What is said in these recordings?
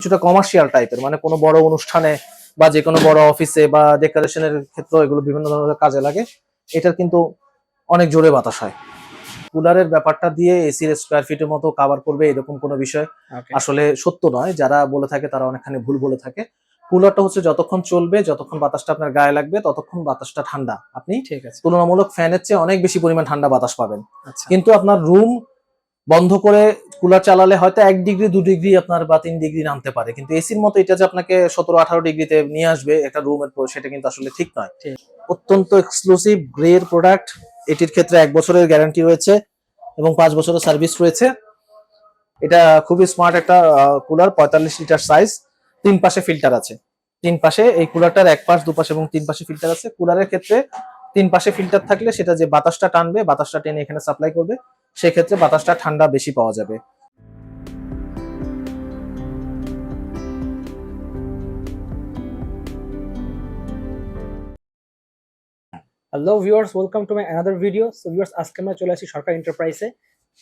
কিছুটা কমার্শিয়াল টাইপের, মানে কোনো বড় অনুষ্ঠানে বা যে কোনো বড় অফিসে বা ডেকোরেশনের ক্ষেত্রে এগুলো বিভিন্ন ধরনের কাজে লাগে। এটার কিন্তু অনেক জোরে বাতাস হয়। কুলারের ব্যাপারটা দিয়ে এসির স্কোয়ার ফিটের মতো কভার করবে এরকম কোনো বিষয় আসলে সত্য নয়। যারা বলে থাকে তারা অনেকখানি ভুল বলে থাকে। কুলারটা হচ্ছে যতক্ষণ চলবে, যতক্ষণ বাতাসটা আপনার গায়ে লাগবে ততক্ষণ বাতাসটা ঠান্ডা, আপনি তুলনামূলক ফ্যানের চেয়ে অনেক বেশি পরিমাণ ঠান্ডা বাতাস পাবেন। কিন্তু আপনার রুম বন্ধ করে কুলার চালালে হয়তো 1 ডিগ্রি 2 ডিগ্রি আপনার বা 3 ডিগ্রি নামতে পারে, কিন্তু এসির মতো এটা যে আপনাকে 17-18 ডিগ্রিতে নিয়ে আসবে একটা রুমের পর, সেটা কিন্তু আসলে ঠিক নয়। অত্যন্ত এক্সক্লুসিভ গ্রেড প্রোডাক্ট। এটির ক্ষেত্রে 1 বছরের গ্যারান্টি রয়েছে এবং 5 বছরের সার্ভিস রয়েছে। এটা খুবই স্মার্ট একটা কুলার, 45 লিটার সাইজ, 3 পাশে ফিল্টার আছে। 3 পাশে এই কুলারটার 1 পাশ 2 পাশে এবং 3 পাশে ফিল্টার আছে। কুলারের ক্ষেত্রে 3 পাশে ফিল্টার থাকলে সেটা যে বাতাসটা টানবে, বাতাসটা টেনে এখানে সাপ্লাই করবে, সেক্ষেত্রে বাতাসটা ঠান্ডা বেশি পাওয়া যাবে। Hello viewers, welcome to my another video. So viewers, আজকে আমরা চলে আসি সরকার এন্টারপ্রাইজে।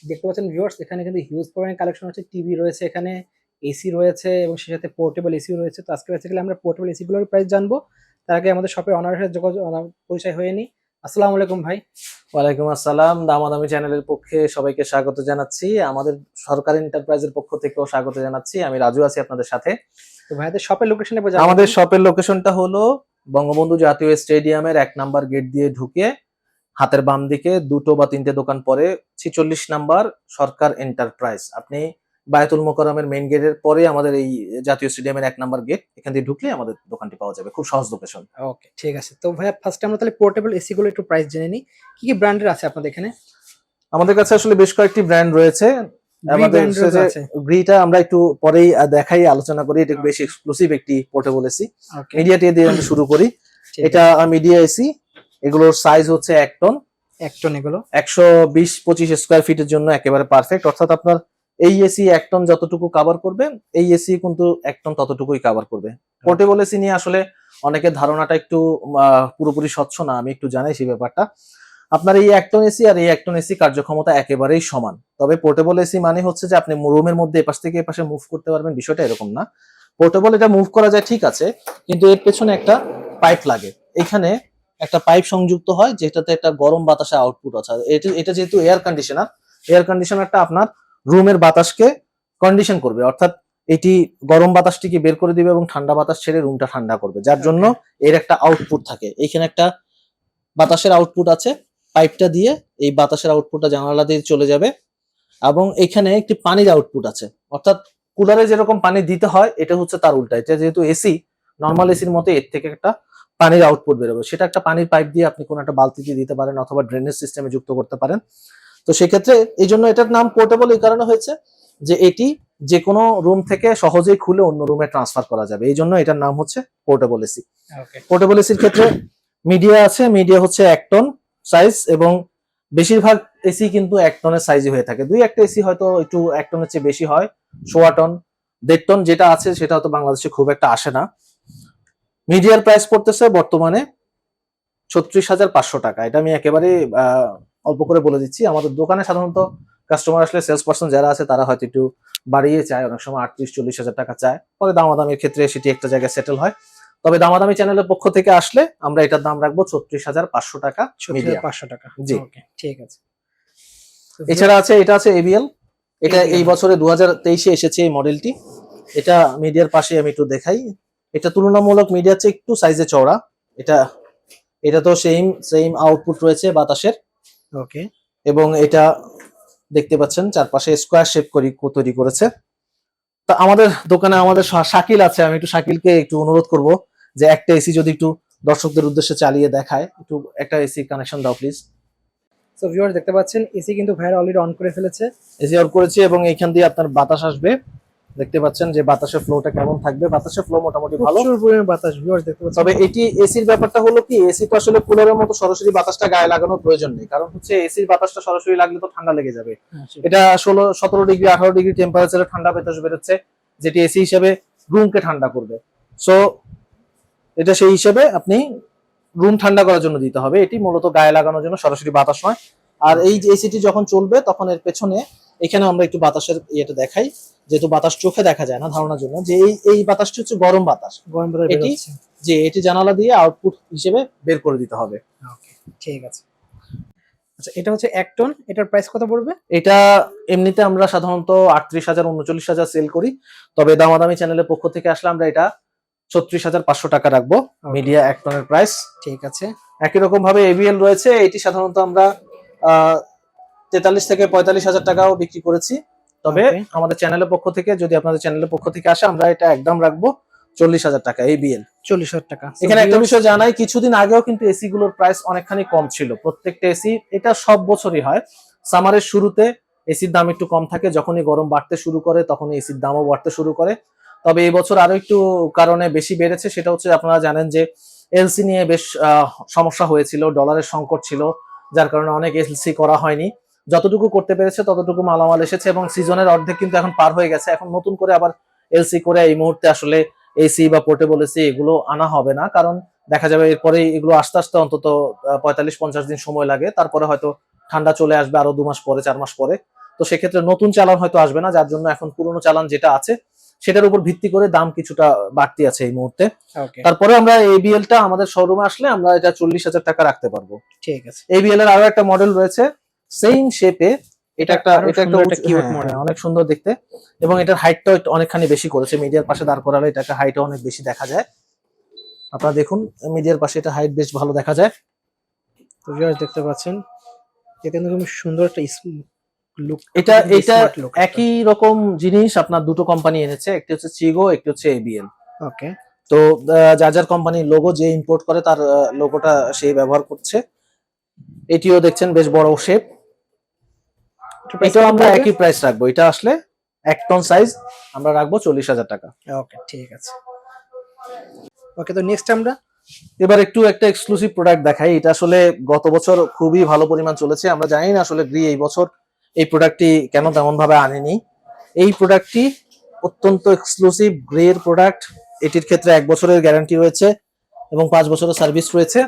দেখতে পাচ্ছেন ভিউয়ার্স, এখানে কিন্তু হিউজ পরিমাণে কালেকশন আছে। টিভি রয়েছে, এখানে এসি রয়েছে এবং সেই সাথে পোর্টেবল এসি রয়েছে। তো আজকে বেসিক্যালি আমরা পোর্টেবল এসিগুলোর প্রাইস জানবো। তার আগে আমাদের শপের অনারের সাথে পরিচয় হয়ে নিই। আসসালামু আলাইকুম ভাই। ওয়ালাইকুম আসসালাম। দামাদামি চ্যানেলের পক্ষে সবাইকে স্বাগত জানাচ্ছি, আমাদের সরকার এন্টারপ্রাইজের পক্ষ থেকেও স্বাগত জানাচ্ছি। আমি রাজু আছি আপনাদের সাথে। তো ভাইদের শপের লোকেশনে আমাদের শপের লোকেশনটা হলো বঙ্গবন্ধু জাতীয় স্টেডিয়ামের 1 নাম্বার গেট দিয়ে ঢুকে হাতের বাম দিকে 2টো বা 3টে দোকান পরে 46 নাম্বার সরকার এন্টারপ্রাইজ। আপনি বায়তুল মোকাররমের মেইন গেটের পরে আমাদের এই জাতীয় স্টেডিয়ামের 1 নাম্বার গেট, এখান দিয়ে ঢুকলে আমাদের দোকানটি পাওয়া যাবে। খুব সহজ লোকেশন। ওকে, ঠিক আছে। তো ভাইয়া ফার্স্টে আমরা তাহলে পোর্টেবল এসি গুলো একটু প্রাইস জেনে নিই। কি কি ব্র্যান্ডের আছে আপনাদের এখানে? আমাদের কাছে আসলে বেশ কয়েকটি ব্র্যান্ড রয়েছে। গ্রিটা আমরা একটু পরেই দেখাই, আলোচনা করি। এটা বেশ এক্সক্লুসিভ একটি পোর্টেবল এসি। মিডিয়াটি দিয়ে আমরা শুরু করি। এটা মিডিয়া এসি, এগুলোর সাইজ হচ্ছে 1 টন। 1 টন এগুলো 120-25 স্কয়ার ফিটের জন্য একেবারে পারফেক্ট। অর্থাৎ আপনার এই এসি 1 টন যতটুকু কভার করবে, এই এসি কিন্তু 1 টন ততটুকুই কভার করবে। পোর্টেবল এসি নিয়ে আসলে অনেকের ধারণাটা একটু পুরোপুরি স্বচ্ছ না, আমি একটু জানাই সেই ব্যাপারটা। আপনার এই 1 টন এসি আর এই 1 টন এসি কার্যক্ষমতা একেবারেই সমান। তবে পোর্টেবল এসি মানে হচ্ছে যে আপনি রুমের মধ্যে এপাশ থেকে এপাশে মুভ করতে পারবেন, বিষয়টা এরকম না। পোর্টেবল এটা মুভ করা যায় ঠিক আছে, কিন্তু এর পেছনে একটা পাইপ লাগে। এখানে একটা পাইপ সংযুক্ত হয় যেটাতে একটা গরম বাতাসে আউটপুট আছে। এটা যেহেতু এয়ার কন্ডিশনারটা আপনার রুমের বাতাসকে কন্ডিশন করবে, অর্থাৎ এটি গরম বাতাসটিকে বের করে দিবে এবং ঠান্ডা বাতাস ছেড়ে রুমটা ঠান্ডা করবে, যার জন্য এর একটা আউটপুট থাকে। এখানে একটা বাতাসের আউটপুট আছে, পাইপটা দিয়ে এই বাতাসের আউটপুটটা জানালা দিয়ে চলে যাবে এবং এখানে একটি পানির আউটপুট আছে। অর্থাৎ কুলারে যেরকম পানি দিতে হয় এটা হচ্ছে তার উল্টা। এটা যেহেতু এসি, নর্মাল এসির মতো এর থেকে একটা পানির আউটপুট বেরোবে, সেটা একটা পানির পাইপ দিয়ে আপনি কোনো একটা বালতিতে দিতে পারেন অথবা ড্রেনেজ সিস্টেমে যুক্ত করতে পারেন। তো সেক্ষেত্রে এই জন্য এটার নাম পোর্টেবল এই কারণে হয়েছে যে এটি যে কোনো রুম থেকে সহজেই খুলে অন্য রুমে ট্রান্সফার করা যাবে, এই জন্য এটার নাম হচ্ছে পোর্টেবল এসি। পোর্টেবল এসির ক্ষেত্রে মিডিয়া আছে, মিডিয়া হচ্ছে 1 টন সাইজ এবং বেশিরভাগ এসি কিন্তু 1 টনের সাইজই হয়ে থাকে। 2-1টা এসি হয়তো একটু 1 টনের চেয়ে বেশি হয়, 1.25 টন 1.5 টন যেটা আছে সেটা হয়তো বাংলাদেশে খুব একটা আসে না। মিডিয়ার প্রাইস পড়তেছে বর্তমানে 36,500 টাকা। এটা আমি একেবারে অল্প করে বলে দিচ্ছি। আমাদের দোকানে সাধারণত কাস্টমার আসলে সেলস পার্সন যারা আছে তারা হয়তো একটু বাড়িয়ে চায়, অনেক সময় 38-40 হাজার টাকা চায়, পরে দামাদামির ক্ষেত্রে সেটি একটা জায়গায় সেটেল হয়। তবে দামাদামি চ্যানেলের পক্ষ থেকে আসলে আমরা এটার দাম রাখবো 36,500 টাকা। 36,500 টাকা, জি ঠিক আছে। এছাড়া আছে, এটা আছে এবিএল। এটা এই বছরে 2023-এ এসেছে এই মডেলটি। এটা মিডিয়ার পাশে আমি একটু দেখাই। এটা তুলনামূলক মিডিয়ার চেয়ে একটু সাইজে চওড়া। এটা তো সেম আউটপুট রয়েছে বাতাসের। ওকে, এবং এটা দেখতে পাচ্ছেন চারপাশে স্কোয়ার শেপ তৈরি করেছে। তো আমাদের দোকানে আমাদের শাকিল আছে, আমি একটু শাকিলকে একটু অনুরোধ করব যে একটা এসি যদি একটু দর্শকদের উদ্দেশ্যে চালিয়ে দেখায়। একটু একটা এসি কানেকশন দাও প্লিজ। সো ভিউয়ার্স, দেখতে পাচ্ছেন এসি কিন্তু ভাইরা অলরেডি অন করে ফেলেছে। এসি অন করেছি এবং এইখান দিয়ে আপনার বাতাস আসবে। দেখতে পাচ্ছেন যে বাতাসের ফ্লোটা কেমন থাকবে। বাতাসের ফ্লো মোটামুটি ভালো, প্রচুর পরিমাণে বাতাস ভিউয়ার্স দেখতে পাচ্ছেন। তবে এটি এসির ব্যাপারটা হলো কি, এসি তো আসলে কুলারের মতো সরাসরি বাতাসটা গায়ে লাগানোর প্রয়োজন নেই, কারণ হচ্ছে এসির বাতাসটা সরাসরি লাগলে তো ঠান্ডা লেগে যাবে। এটা 16-17 ডিগ্রি 18 ডিগ্রি টেম্পারেচারে ঠান্ডা বাতাস বেরোচ্ছে, যেটি এসি হিসেবে রুমকে ঠান্ডা করবে। সো এটা সেই হিসেবে আপনি রুম ঠান্ডা করার জন্য দিতে হবে, এটি মূলত গায়ে লাগানোর জন্য, সরাসরি বাতাস নয়। আর এই যে এসিটি যখন চলবে তখন এর পেছনে এখানে আমরা একটু বাতাসের ইয়েটা দেখাই। যেহেতু বাতাস চোখে দেখা যায় না ধারণার জন্য, যে এই বাতাসটি হচ্ছে গরম বাতাস, গরম বাতাস বের এটি হচ্ছে। যে এটি জানালা দিয়ে আউটপুট হিসেবে বের করে দিতে হবে। ওকে, ঠিক আছে। আচ্ছা, এটা হচ্ছে 1 টন, এটার প্রাইস কত পড়বে? এটা এমনিতে আমরা সাধারণত 38,000 39,000 সেল করি, তবে দামাদামি চ্যানেলের পক্ষ থেকে আসলে আমরা এটা 36,500 টাকা রাখবো মিডিয়া 1 টনের প্রাইস। ঠিক আছে। একই রকম ভাবে এবিএল রয়েছে, এটি সাধারণত আমরা 43 থেকে 45,000 টাকাও বিক্রি করেছি, তবে Okay. আমাদের চ্যানেলের পক্ষ থেকে, যদি আপনাদের চ্যানেলের পক্ষ থেকে আসে, আমরা এটা একদম রাখবো 40,000 টাকা এবিএল। 40,000 টাকা। এখানে একটা বিষয় জানাই, কিছুদিন আগেও কিন্তু এসি গুলোর প্রাইস অনেকখানি কম ছিল। প্রত্যেকটা এসি, এটা সব বছরই হয়, সামারের শুরুতে এসির দাম একটু কম থাকে, যখনই গরম বাড়তে শুরু করে তখনই এসির দামও বাড়তে শুরু করে। তবে এই বছর আরো একটু কারণে বেশি বেড়েছে, সেটা হচ্ছে আপনারা জানেন যে এলসি নিয়ে বেশ সমস্যা হয়েছিল, ডলারের সংকট ছিল, যার কারণে অনেক এলসি করা হয়নি। যতটুকু করতে পেরেছে ততটুকু মালামাল এসেছে এবং সিজনের অর্ধেক কিন্তু এখন পার হয়ে গেছে। এখন নতুন করে আবার এলসি করে এই মুহূর্তে আসলে এসি বা পোর্টেবল এসি এগুলো আনা হবে না, কারণ দেখা যাবে এরপরে এগুলো আস্তে আস্তে অন্তত 45-50 দিন সময় লাগে, তারপরে হয়তো ঠান্ডা চলে আসবে আরো 2 মাস পরে 4 মাস পরে। তো সেক্ষেত্রে নতুন চালান হয়তো আসবে না, যার জন্য এখন পুরনো চালান যেটা আছে সেটার উপর ভিত্তি করে দাম কিছুটা বাড়তি আছে এই মুহূর্তে। ওকে, তারপরে আমরা এবিএল টা আমাদের শোরুমে আসলে আমরা এটা 40,000 টাকা রাখতে পারবো। ঠিক আছে। এবিএল এর আরো একটা মডেল রয়েছে সেম শেপে, এটা একটা কিউট হ্যাঁ, মডেল, অনেক সুন্দর দেখতে, এবং এটার হাইটটাও অনেকখানি বেশি করেছে। মিডিয়ার পাশে দাঁড় করালে এটাকে হাইটও অনেক বেশি দেখা যায়। আপনারা দেখুন মিডিয়ার পাশে এটা হাইট বেশ ভালো দেখা যায়। তো ভিউয়ার্স দেখতে পাচ্ছেন, এটা কিন্তু খুব সুন্দর একটা লুক। এটা একই রকম জিনিস আপনার দুটো কোম্পানি এনেছে, একটি হচ্ছে চিগো, একটি হচ্ছে এবিএল। ওকে, তো যার যার কোম্পানির লোগো যে ইম্পোর্ট করে তার লোগোটা সেই ব্যবহার করছে। এটিও দেখছেন বেশ বড় শেপ, এটাও আমরা একই প্রাইস রাখবো। এটা আসলে 1 টন সাইজ, আমরা রাখবো 40,000 টাকা। ওকে, ঠিক আছে। ওকে, তো নেক্সট আমরা এবার একটু একটা এক্সক্লুসিভ প্রোডাক্ট দেখাই। এটা আসলে গত বছর খুবই ভালো পরিমাণ চলেছে, আমরা জানি না আসলে গ্রি এই বছর এই প্রোডাক্টটি কেন তেমন ভাবে আনেনি। এই প্রোডাক্টটি অত্যন্ত এক্সক্লুসিভ গ্রে এর প্রোডাক্ট, এটির ক্ষেত্রে 1 বছরের গ্যারান্টি রয়েছে এবং 5 বছরের সার্ভিস রয়েছে।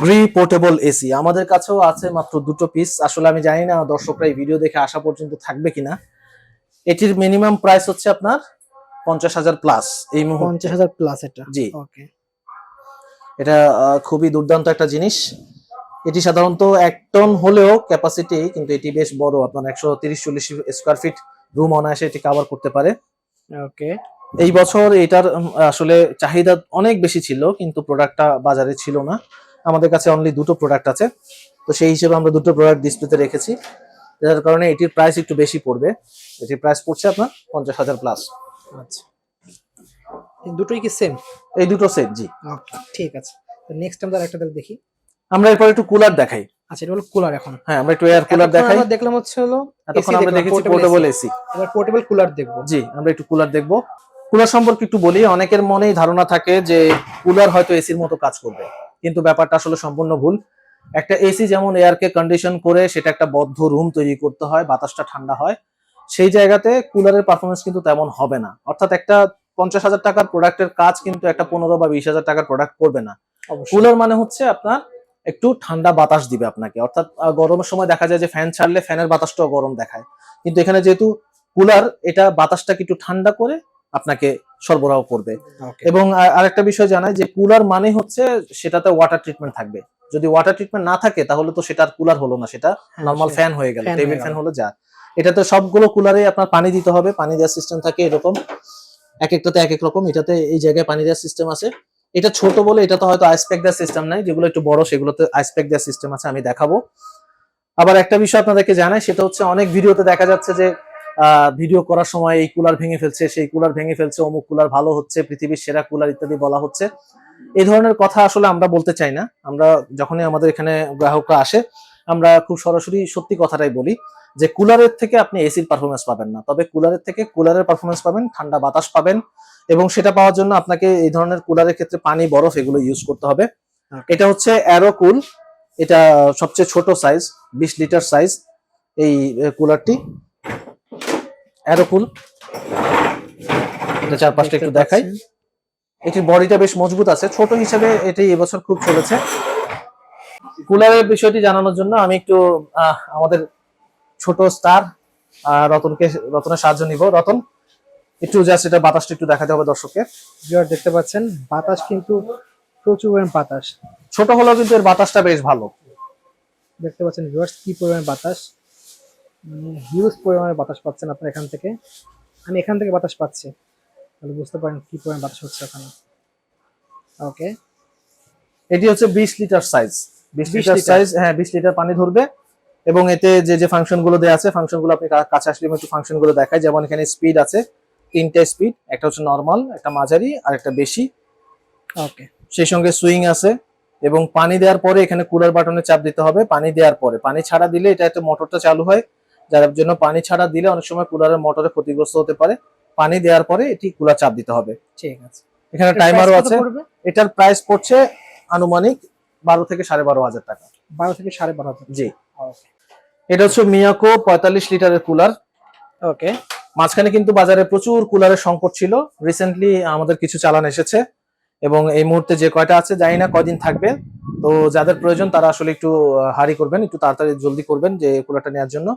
গ্রি পোর্টেবল এসি আমাদের কাছেও আছে মাত্র 2টো পিস। আসলে আমি জানি না দর্শকরা এই ভিডিও দেখে আসা পর্যন্ত থাকবে কিনা। এটির মিনিমাম প্রাইস হচ্ছে আপনার 50,000 প্লাস এই মুহূর্তে। 50,000 প্লাস এটা? জি, ওকে। এটা খুবই দুর্দান্ত একটা জিনিস। এটি সাধারণত 1 টন হলেও ক্যাপাসিটি, কিন্তু এটি বেশ বড়, আপনার 130-140 স্কয়ার ফিট রুম অনায়াসে এটি কভার করতে পারে। ওকে, এই বছর এটার আসলে চাহিদা অনেক বেশি ছিল, কিন্তু প্রোডাক্টটা বাজারে ছিল না। আমাদের কাছে অনলি 2টো প্রোডাক্ট আছে, তো সেই হিসেবে আমরা 2টো প্রোডাক্ট ডিসপ্লেতে রেখেছি, যার কারণে এটির প্রাইস একটু বেশি পড়বে। এটির প্রাইস পড়ছে আপনার 50,000 প্লাস। আচ্ছা, এই দুটোই কি সেম? এই দুটো সেট, জি। ওকে, ঠিক আছে। তো নেক্সট আমরা আরেকটা দেখি। আমরা এরপর একটু কুলার দেখাই। আচ্ছা, এটা হলো কুলার। এখন হ্যাঁ, আমরা একটু এয়ার কুলার দেখাই। আমরা দেখলাম হচ্ছে হলো এতক্ষণ আমরা দেখেছি পোর্টেবল এসি, এবার পোর্টেবল কুলার দেখবো। জি, আমরা একটু কুলার দেখবো। কুলার সম্পর্কে একটু বলি। অনেকের মনেই ধারণা থাকে যে কুলার হয়তো এসির মতো কাজ করবে, কিন্তু ব্যাপারটা আসলে সম্পূর্ণ ভুল। একটা এসি যেমন এয়ারকে কন্ডিশন করে সেটা একটা বদ্ধ রুম তৈরি করতে হয়, বাতাসটা ঠান্ডা হয়, সেই জায়গাতে কুলারের পারফরমেন্স কিন্তু তেমন হবে না। অর্থাৎ একটা 50,000 টাকার প্রোডাক্টের কাজ কিন্তু একটা 15 বা 20,000 টাকার প্রোডাক্ট করবে না। কুলার মানে হচ্ছে আপনার একটু ঠান্ডা বাতাস দিবে আপনাকে, অর্থাৎ গরমের সময় দেখা যায় যে ফ্যান ছাড়লে ফ্যানের বাতাসটাও গরম দেখায়, কিন্তু এখানে যেহেতু কুলার, এটা বাতাসটাকে একটু ঠান্ডা করে আপনাকে সরবরাহ করবে। এবং আরেকটা বিষয় জানাই যে কুলার মানে হচ্ছে সেটাতে ওয়াটার ট্রিটমেন্ট থাকবে। যদি ওয়াটার ট্রিটমেন্ট না থাকে তাহলে তো সেটা আর কুলার হলো না, সেটা নরমাল ফ্যান হয়ে গেল, টেবিল ফ্যান হলো যা। এটাতে সবগুলো কুলারে আপনার পানি দিতে হবে, পানি দেওয়ার সিস্টেম থাকে এরকম, এক একটাতে এক এক রকম। এটাতে এই জায়গায় পানি দেওয়ার সিস্টেম আছে। এটা ছোট বলে এটাতে হয়তো আইস প্যাক দেওয়ার সিস্টেম নাই, যেগুলো একটু বড় সেগুলোতে আইস প্যাক দেওয়ার সিস্টেম আছে, আমি দেখাবো। আবার একটা বিষয় আপনাদেরকে জানাই, সেটা হচ্ছে অনেক ভিডিওতে দেখা যাচ্ছে যে ভিডিও করার সময় এই কুলার ভেঙে ফেলছে, সেই কুলার ভেঙে ফেলছে, অমুক কুলার ভালো হচ্ছে, পৃথিবীর সেরা কুলার ইত্যাদি বলা হচ্ছে। এই ধরনের কথা আসলে আমরা বলতে চাই না। আমরা যখনই আমাদের এখানে গ্রাহকরা আসে, আমরা খুব সরাসরি সত্যি কথাটাই বলি যে কুলারের থেকে আপনি এসির পারফরমেন্স পাবেন না, তবে কুলারের থেকে কুলারের পারফরমেন্স পাবেন, ঠান্ডা বাতাস পাবেন, এবং সেটা পাওয়ার জন্য আপনাকে এই ধরনের কুলারের ক্ষেত্রে পানি, বরফ এগুলো ইউজ করতে হবে। এটা হচ্ছে অ্যারোকুল, এটা সবচেয়ে ছোট সাইজ, 20 লিটার সাইজ এই কুলারটি অ্যারোকুল। এটা চারপাশটা একটু দেখাই। এটির বডিটা বেশ মজবুত আছে, ছোট হিসেবে এটি এবছর খুব চলেছে। কুলারের বিষয়টি জানানোর জন্য আমি একটু আমাদের ছোট স্টার রতনের সাহায্য নিব। রতন, একটু জাস্ট এটা বাতাসটা একটু দেখাতে হবে দর্শককে। ভিউয়ার্স দেখতে পাচ্ছেন বাতাস কিন্তু প্রচুর পরিমাণ বাতাস। ছোট হলেও কিন্তু এর বাতাসটা বেশ ভালো। দেখতে পাচ্ছেন ভিউয়ার্স কি পরিমাণ বাতাস, হিউজ পরিমাণে বাতাস পাচ্ছেন আপনারা এখান থেকে। আমি এখান থেকে বাতাস পাচ্ছি, তাহলে বুঝতে পারেন কি পরিমাণ বাতাস হচ্ছে ওখানে। ওকে, এটি হচ্ছে 20 litre size. 20 20 litre litre. Size, হ্যাঁ 20 লিটার পানি ধরবে। এবং এতে যে যে ফাংশন গুলো দেওয়া আছে, ফাংশন গুলো আপনি কাছে আসলে একটু ফাংশন গুলো দেখায়। যেমন এখানে স্পিড আছে 3টে স্পিড, একটা হচ্ছে নরমাল, একটা মাঝারি আর একটা বেশি। ওকে, সেই সঙ্গে সুইং আছে। এবং পানি দেওয়ার পরে এখানে কুলার বাটনে চাপ দিতে হবে। পানি দেওয়ার পরে, পানি ছাড়া দিলে এটা একটা মোটরটা চালু হয়, যার জন্য পানি ছাড়া দিলে অনেক সময় কুলারের মোটরে ক্ষতিগ্রস্ত হতে পারে। পানি দেওয়ার পরে এটি কুলার চাপ দিতে হবে। ঠিক আছে। এখানে এটার টাইমারও price কত আছে। পড়বে? এটার প্রাইস পড়ছে আনুমানিক 12 থেকে 12,500 টাকা। 12 থেকে 12,500। জি, ওকে, এটা হচ্ছে মিয়াকো 45 লিটারের কুলার। ওকে, মাঝখানে কিন্তু বাজারে প্রচুর কুলারের সংকট ছিল। রিসেন্টলি আমাদের কিছু চালান এসেছে এবং এই মুহূর্তে যে কয়টা আছে জানি না কয়দিন থাকবে। তো যাদের প্রয়োজন তারা আসলে একটু হারি করবেন, একটু তাড়াতাড়ি জলদি করবেন যে কুলারটা নেওয়ার জন্য।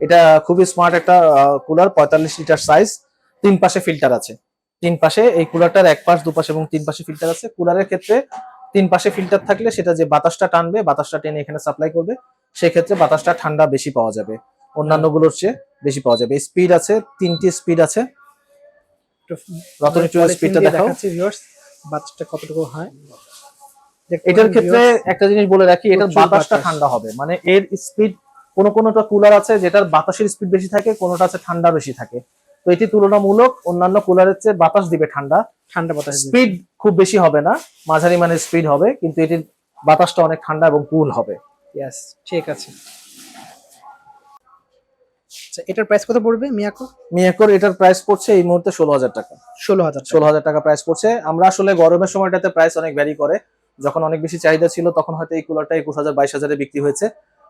এটা খুবই স্মার্ট একটা কুলার, 45 লিটার সাইজ। 3 পাশে ফিল্টার আছে। 3 পাশে এই কুলারটার এক পাশ, দুপাশে এবং 3 পাশে ফিল্টার আছে। কুলারের ক্ষেত্রে 3 পাশে ফিল্টার থাকলে সেটা যে বাতাসটা টানবে, বাতাসটা টেনে এখানে সাপ্লাই করবে, সেক্ষেত্রে বাতাসটা ঠান্ডা বেশি পাওয়া যাবে, অন্যান্য গুলোর চেয়ে বেশি পাওয়া যাবে। স্পিড আছে, 3টি স্পিড আছে। রতন একটু স্পিডটা দেখাও। দেখাচ্ছি ভিউয়ার্স বাতাসটা কতটুকু হয়। এটার ক্ষেত্রে একটা জিনিস বলে রাখি, এটার প্রচুর বাতাসটা বাতাস। ঠান্ডা হবে, মানে এর স্পিড কোনোটা কুলার আছে যেটার বাতাসের স্পিড বেশি থাকে, কোনোটা আছে ঠান্ডা বেশি থাকে। তো এটি তুলনামূলক অন্যান্য কুলারের চেয়ে বাতাস দিবে ঠান্ডা। ঠান্ডা বাতাস দিবে। স্পিড খুব বেশি হবে না, মাঝারি মানের স্পিড হবে, কিন্তু এটির বাতাসটা অনেক ঠান্ডা এবং কুল হবে। ইয়েস, ঠিক আছে। আচ্ছা, এটার প্রাইস কত পড়বে মিয়াকো? মিয়াকোর এটার প্রাইস পড়ছে এই মুহূর্তে 16,000 টাকা। 16,000। 16,000 টাকা প্রাইস পড়ছে। আমরা আসলে গরমের সময়টাতে প্রাইস অনেক ভ্যারি করে। যখন অনেক বেশি চাহিদা ছিল তখন হয়তো এই কুলারটা 21,000 22,000 বিক্রি হয়েছে,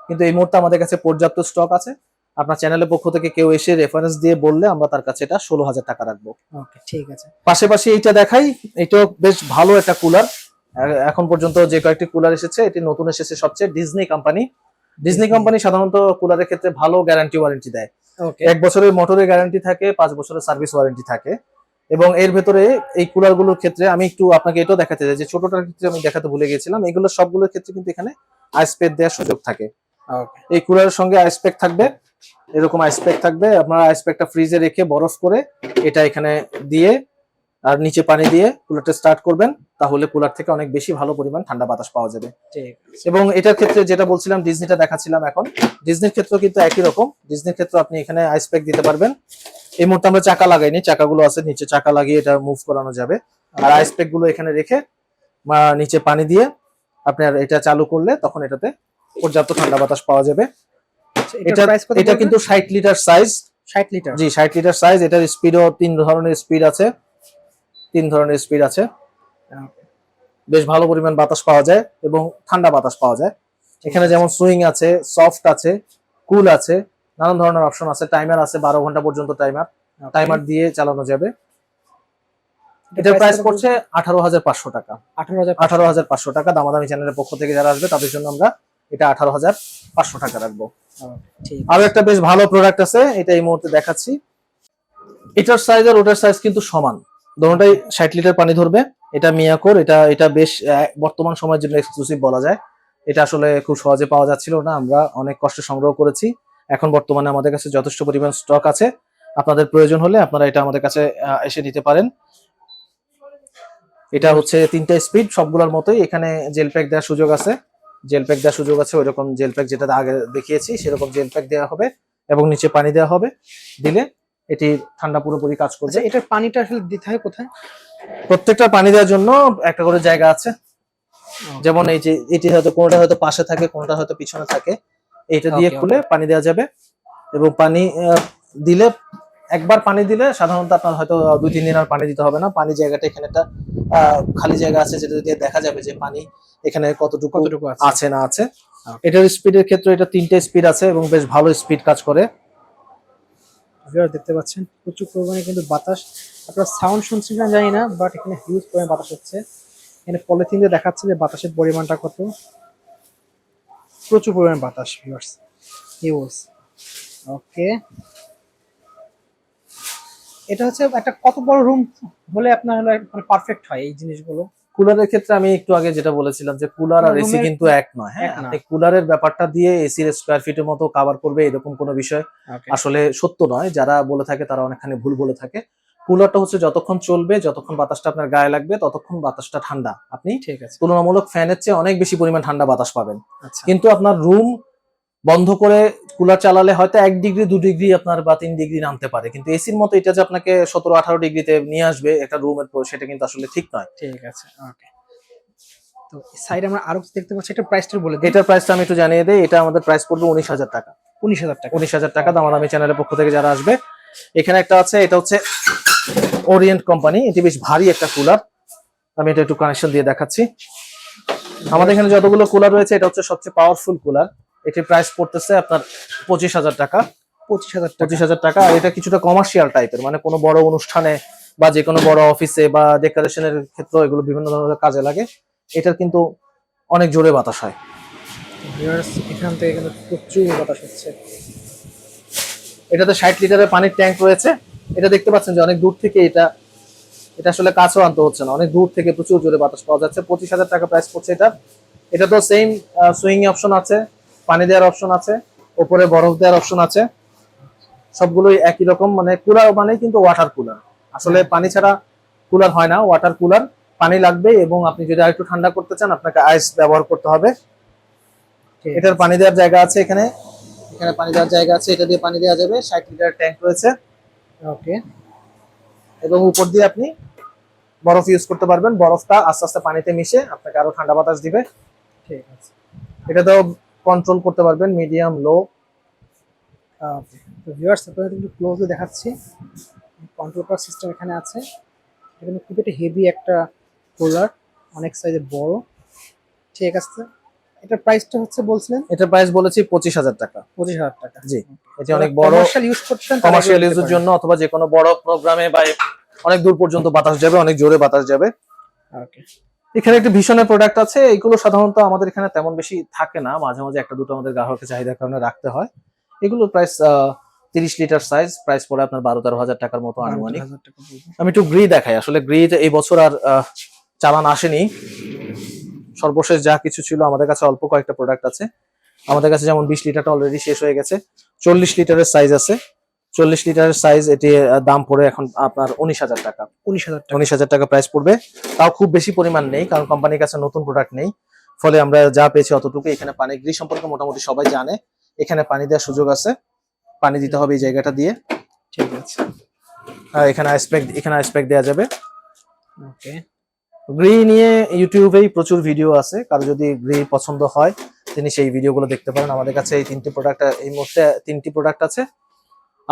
কিন্তু এই মুহূর্তে আমাদের কাছে পর্যাপ্ত স্টক আছে। আপনার চ্যানেলের পক্ষ থেকে কেউ এসে রেফারেন্স দিয়ে বললে আমরা তার কাছে এটা 16,000 টাকা রাখবো। ওকে, ঠিক আছে। পাশাপাশি এইটা দেখাই, এটাও বেশ ভালো একটা কুলার। এখন পর্যন্ত যে কয়েকটি কুলার এসেছে, এটি নতুন এসেছে সবচেয়ে ডিজনি কোম্পানি। ডিজনি কোম্পানি সাধারণত কুলারের ক্ষেত্রে ভালো গ্যারান্টি ওয়ারেন্টি দেয়। ওকে, 1 বছরের মোটরের গ্যারান্টি থাকে, 5 বছরের সার্ভিস ওয়ারেন্টি থাকে। এবং এর ভেতরে এই কুলার গুলোর ক্ষেত্রে আমি একটু আপনাকে এটাও দেখাতে চাই যে ছোটটার ক্ষেত্রে আমি দেখাতে ভুলে গিয়েছিলাম, এগুলো সবগুলোর ক্ষেত্রে কিন্তু এখানে আইস প্যাক দেওয়ার সুযোগ থাকে। ওকে, এই কুলারের সঙ্গে আইস প্যাক থাকবে, এরকম আইস প্যাক থাকবে। আপনারা আইস প্যাকটা ফ্রিজে রেখে বরফ করে এটা এখানে দিয়ে আর নিচে পানি দিয়ে কুলারটা স্টার্ট করবেন, তাহলে কুলার থেকে অনেক বেশি ভালো পরিমাণ ঠান্ডা বাতাস পাওয়া যাবে। ঠিক আছে। এবং এটার ক্ষেত্রে যেটা বলছিলাম ডিজনিটা দেখাচ্ছিলাম, এখন ডিজনির ক্ষেত্রেও কিন্তু একই রকম। ডিজনির ক্ষেত্রে আপনি এখানে আইস প্যাক দিতে পারবেন। এই মুহূর্তে আমরা চাকা লাগাইনি, চাকাগুলো আছে নিচে, চাকা লাগিয়ে এটা মুভ করানো যাবে। আর আইস প্যাক গুলো এখানে রেখে নিচে পানি দিয়ে আপনার এটা চালু করলে তখন এটাতে পর্যাপ্ত ঠান্ডা বাতাস পাওয়া যাবে। আচ্ছা, এটা এটার প্রাইস কত? এটা কিন্তু 60 লিটার সাইজ। 60 লিটার। জি, 60 লিটার সাইজ। এটার স্পিডও 3 ধরনের স্পিড আছে। 3 ধরনের স্পিড আছে। বেশ ভালো পরিমাণ বাতাস পাওয়া যায় এবং ঠান্ডা বাতাস পাওয়া যায়। এখানে যেমন সুইং আছে, সফট আছে, কুল আছে, নানান ধরনের অপশন আছে। টাইমার আছে, 12 ঘন্টা পর্যন্ত টাইমার দিয়ে চালানো যাবে। এটার প্রাইস পড়ছে 18,500 টাকা। 18,500 টাকা। দামাদামি চ্যানেলের পক্ষ থেকে যারা আসবে তাদের জন্য আমরা এটা 18,500 টাকা রাখবো। ঠিক আরো একটা বেশ ভালো প্রোডাক্ট আছে, এটা এই মুহূর্তে দেখাচ্ছি। এটার সাইজ আর ওটার সাইজ কিন্তু সমান, দুটোটাই 60 লিটার পানি ধরবে। এটা মিয়াকোর, এটা বেশ বর্তমান সময়ের জন্য এক্সক্লুসিভ বলা যায়। এটা আসলে খুব সহজে পাওয়া যাচ্ছিল না, আমরা অনেক কষ্টে সংগ্রহ করেছি। এখন বর্তমানে আমাদের কাছে যথেষ্ট পরিমাণ স্টক আছে। আপনাদের প্রয়োজন হলে আপনারা এটা আমাদের কাছে এসে নিতে পারেন। এটা হচ্ছে 3টা স্পিড, সবগুলোর মতোই। এখানে জেল প্যাক দেওয়ার সুযোগ আছে, ওইরকম জেল প্যাক যেটা আগে দেখিয়েছি সেরকম জেল প্যাক দেওয়া হবে এবং নিচে পানি দেওয়া হবে। দিলে এটি ঠান্ডা পুরোপুরি কাজ করবে। আচ্ছা, এটার পানিটা আসলে দিতে হয় কোথায়? প্রত্যেকটা পানি দেওয়ার জন্য একটা করে জায়গা আছে। যেমন এই যে এটি হয়তো কোনটা হয়তো পাশে থাকে, কোনটা হয়তো পিছনে থাকে, এইটা দিয়ে খুলে পানি দেওয়া যাবে। এবং পানি দিলে, একবার পানি দিলে সাধারণত আপনার হয়তো 2-3 দিন আর পানি দিতে হবে না। পানি জায়গাটা এখানে একটা খালি জায়গা আছে, যেটা দিয়ে দেখা যাবে যে পানি এখানে কতটুকু আছে না আছে। এটার স্পিডের ক্ষেত্রে এটা 3টে স্পিড আছে এবং বেশ ভালো স্পিড কাজ করে। দেখতে পাচ্ছেন প্রচুর পরিমাণে কিন্তু বাতাস। আপনারা সাউন্ড শুনছেন না জানি না, বাট এখানে হিউজ পরিমাণে বাতাস হচ্ছে। এখানে পলিথিন দিয়ে দেখাচ্ছে যে বাতাসের পরিমাণটা কত। প্রচুর পরিমাণে বাতাস ভিউয়ার্স, হিউজ। ওকে, এটা হচ্ছে একটা কত বড় রুম হলে আপনার হলে মানে পারফেক্ট হয় এই জিনিসগুলো? কুলারের ক্ষেত্রে আমি একটু আগে যেটা বলেছিলাম যে কুলার আর এসি রুমের কিন্তু এক নয়। হ্যাঁ, এক না। আপনি কুলারের ব্যাপারটা দিয়ে এসির স্কোয়ার ফিটের মতো কভার করবে এরকম কোনো বিষয় ওকে, আসলে সত্য নয়। যারা বলে থাকে তারা অনেকখানি ভুল বলে থাকে। কুলারটা হচ্ছে যতক্ষণ চলবে, যতক্ষণ বাতাসটা আপনার গায়ে লাগবে, ততক্ষণ বাতাসটা ঠান্ডা। আপনি ঠিক আছে। তুলনামূলক ফ্যানের চেয়ে অনেক বেশি পরিমাণ ঠান্ডা বাতাস পাবেন। আচ্ছা, কিন্তু আপনার রুম বন্ধ করে কুলার চালালে হয়তো 1 ডিগ্রি 2 ডিগ্রি আপনার বা 3 ডিগ্রি নামতে পারে। কিন্তু এসির মতো এটা যে আপনাকে 17-18 ডিগ্রিতে নিয়ে আসবে একটা রুমের পর, সেটা কিন্তু আসলে ঠিক নয়। ঠিক আছে। ওকে। তো সাইডে আমরা আরো কিছু দেখতে পাচ্ছি, এটা প্রাইসটা বলে দিন। এটার প্রাইসটা আমি একটু জানিয়ে দেই। এটা আমাদের প্রাইস পড়বে 19,000 টাকা। 19,000 টাকা। 19,000 টাকা দামাদামি চ্যানেলের পক্ষ থেকে যারা আসবে। এখানে একটা আছে, এটা হচ্ছে ওরিয়েন্ট কোম্পানি। এটি বেশ ভারী একটা কুলার। আমি এটা একটু কানেকশন দিয়ে দেখাচ্ছি। আমাদের এখানে যতগুলো কুলার রয়েছে এটা হচ্ছে সবচেয়ে পাওয়ারফুল কুলার। এটির প্রাইস পড়তেছে আপনার 25,000 টাকা। 25,000 টাকা। 25,000 টাকা। আর এটা কিছুটা কমার্শিয়াল টাইপের, মানে কোনো বড় অনুষ্ঠানে বা যে কোনো বড় অফিসে বা ডেকোরেশনের ক্ষেত্রে এগুলো বিভিন্ন ধরনের কাজে লাগে। এটার কিন্তু অনেক জোরে বাতাস হয়। ভিউয়ার্স, এখান থেকে কিন্তু প্রচুর বাতাস হচ্ছে। এটাতে 60 লিটারের পানির ট্যাঙ্ক রয়েছে। এটা দেখতে পাচ্ছেন যে অনেক দূর থেকে এটা আসলে কাছেও আনতে হচ্ছে না, অনেক দূর থেকে প্রচুর জোরে বাতাস পাওয়া যাচ্ছে। 25,000 টাকা প্রাইস পড়ছে এটা। এটা তো সেম সুইং অপশন আছে, পানি দেওয়ার অপশন আছে, উপরে বরফ দেওয়ার অপশন আছে। সবগুলোই একই রকম, মানে কুলার মানে কিন্তু ওয়াটার কুলার। আসলে পানি ছাড়া কুলার হয় না, ওয়াটার কুলার। পানি লাগবে, এবং আপনি যদি আরেকটু ঠান্ডা করতে চান আপনাকে আইস ব্যবহার করতে হবে। ঠিক এটার আছে। পানি দেওয়ার জায়গা আছে এখানে, এখানে পানি দেওয়ার জায়গা আছে, এটা দিয়ে পানি দেওয়া যাবে। 60 লিটার ট্যাঙ্ক রয়েছে, ওকে, এবং উপর দিয়ে আপনি বরফ ইউজ করতে পারবেন। বরফটা আস্তে আস্তে পানিতে মিশে আপনাকে আরো ঠান্ডা বাতাস দিবে। ঠিক আছে। এটাতেও কন্ট্রোল করতে পারবেন মিডিয়াম, লো। ওকে, তো ভিউয়ার্স আপনাদের একটু ক্লোজলি দেখাচ্ছি। কন্ট্রোল করার সিস্টেম এখানে আছে। এখানে খুব একটা হেভি একটা কুলার, অনেক সাইজের বড়। ঠিক আছে। এটার প্রাইসটা হচ্ছে বলছিলেন এটার প্রাইস বলেছি 25,000 টাকা। 25,000 টাকা। জি, এটি অনেক বড় কমার্শিয়াল ইউজ করছেন, কমার্শিয়াল ইউজের জন্য, অথবা যে কোনো বড় প্রোগ্রামে বা অনেক দূর পর্যন্ত বাতাস যাবে, অনেক জোরে বাতাস যাবে। ওকে, এখানে একটি ভীষণের প্রোডাক্ট আছে। এগুলো সাধারণত আমাদের এখানে তেমন বেশি থাকে না, মাঝে মাঝে একটা দুটো আমাদের গ্রাহকের চাহিদার কারণে রাখতে হয়। এগুলোর প্রাইস 30 লিটার সাইজ, প্রাইস পড়ে আপনার 12-13 হাজার টাকার মতো আনুমানিক। 12,000 টাকা বলবেন। আমি একটু গ্রি দেখাই। আসলে গ্রি এই বছর আর চালান আসেনি। সর্বশেষ যা কিছু ছিল আমাদের কাছে অল্প কয়েকটা প্রোডাক্ট আছে। আমাদের কাছে যেমন 20 লিটারটা অলরেডি শেষ হয়ে গেছে। 40 লিটারের সাইজ আছে। 40 লিটারের সাইজ, এটি দাম পড়ে এখন আপনার 19,000 টাকা। 19,000 টাকা। 19,000 টাকা প্রাইস পড়বে। তাও খুব বেশি পরিমাণ নেই, কারণ কোম্পানির কাছে নতুন প্রোডাক্ট নেই। ফলে আমরা যা পেয়েছি অতটুকু। এখানে পানি গ্রি সম্পর্কে মোটামুটি সবাই জানে। এখানে পানি দেওয়ার সুযোগ আছে, পানি দিতে হবে এই জায়গাটা দিয়ে। ঠিক আছে। এখানে আইস প্যাক দেওয়া যাবে। ওকে, গ্রি নিয়ে ইউটিউবেই প্রচুর ভিডিও আছে, কারো যদি গ্রি পছন্দ হয় তিনি সেই ভিডিওগুলো দেখতে পারেন। আমাদের কাছে এই মুহূর্তে তিনটি প্রোডাক্ট আছে।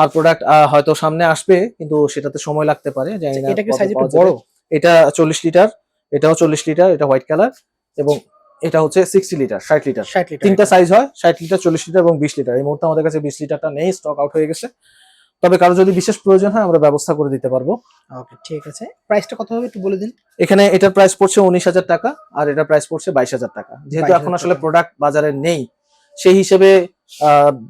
আর প্রোডাক্ট হয়তো সামনে আসবে, কিন্তু সেটাতে সময় লাগতে পারে, জানি না এটা কি কবে সাইজ একটু পাওয়া যাবে। বড়? এটা 40 লিটার, এটাও 40 লিটার, এটা হোয়াইট কালার, এবং এটা হচ্ছে 60 লিটার, 60 লিটার। 60 লিটার। তিনটা সাইজ হয়, 60 লিটার, 40 লিটার এবং 20 লিটার। এই মুহূর্তে আমাদের কাছে 20 লিটারটা নেই, স্টক আউট হয়ে গেছে। তবে কারো যদি বিশেষ প্রয়োজন হয় আমরা ব্যবস্থা করে দিতে পারবো। ওকে, ঠিক আছে। প্রাইসটা কত হবে একটু বলে দিন। এখানে এটার প্রাইস পড়ছে 19,000 টাকা, আর এটার প্রাইস পড়ছে 22,000 টাকা। যেহেতু 22,000 এখন আসলে টাকা। প্রোডাক্ট বাজারে নেই, সেই হিসেবে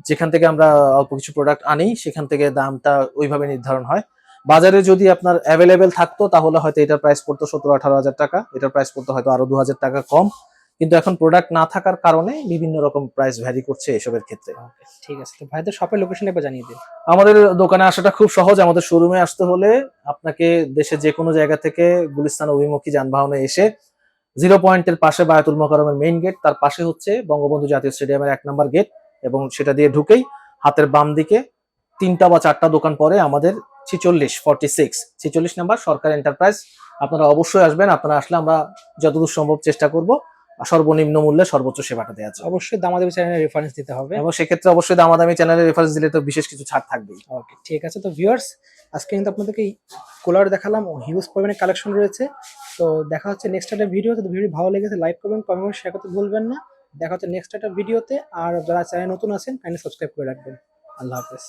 যেখান থেকে আমরা অল্প কিছু প্রোডাক্ট আনি সেখান থেকে দামটা ওইভাবে নির্ধারণ হয়। বাজারে যদি আপনার অ্যাভেলেবেল থাকতো তাহলে হয়তো এটার প্রাইস পড়তো 17-18 হাজার টাকা, এটার প্রাইস পড়তো হয়তো আরো 2,000 টাকা কম। কিন্তু এখন প্রোডাক্ট না থাকার কারণে বিভিন্ন রকম প্রাইস ভ্যারি করছে এসবের ক্ষেত্রে। ওকে, ঠিক আছে। তো ভাইদের শপের লোকেশন একবার জানিয়ে দিন। আমাদের দোকানে আসাটা খুব সহজ। আমাদের শোরুমে আসতে হলে আপনাকে দেশের যে কোনো জায়গা থেকে গুলিস্তান অভিমুখী যানবাহনে এসে 0 পয়েন্টের পাশে বায়তুল মোকাররমের মেইন গেট, তার পাশে হচ্ছে বঙ্গবন্ধু জাতীয় স্টেডিয়ামের 1 নম্বর গেট, এবং সেটা দিয়ে ঢুকেই হাতের বাম দিকে 3টা বা 4টা দোকান পরে আমাদের 46 নাম্বার সরকার এন্টারপ্রাইজ। আপনারা অবশ্যই আসবেন। আপনারা আসলে আমরা যতদূর সম্ভব চেষ্টা করব সর্বনিম্ন মূল্যে সর্বোচ্চ সেবাটা দেওয়ার জন্য। অবশ্যই দামাদামি চ্যানেলের রেফারেন্স দিতে হবে। এবং সেক্ষেত্রে অবশ্যই দামাদামি চ্যানেলের রেফারেন্স দিলে তো বিশেষ কিছু ছাড় থাকবেই। ওকে, ঠিক আছে। তো ভিউয়ার্স, আজকে কিন্তু আপনাদেরকে কুলার দেখালাম, হিউজ পরিমাণে কালেকশন রয়েছে। তো দেখা হচ্ছে নেক্সট একটা ভিডিও। যদি ভিডিও ভালো লেগেছে লাইক করবেন, কমেন্ট শেয়ার করতে ভুলবেন না। দেখা হচ্ছে নেক্সট একটা ভিডিওতে। আর যারা চ্যানেল নতুন আছেন কাইন্ডলি সাবস্ক্রাইব করে রাখবেন। আল্লাহ হাফেজ।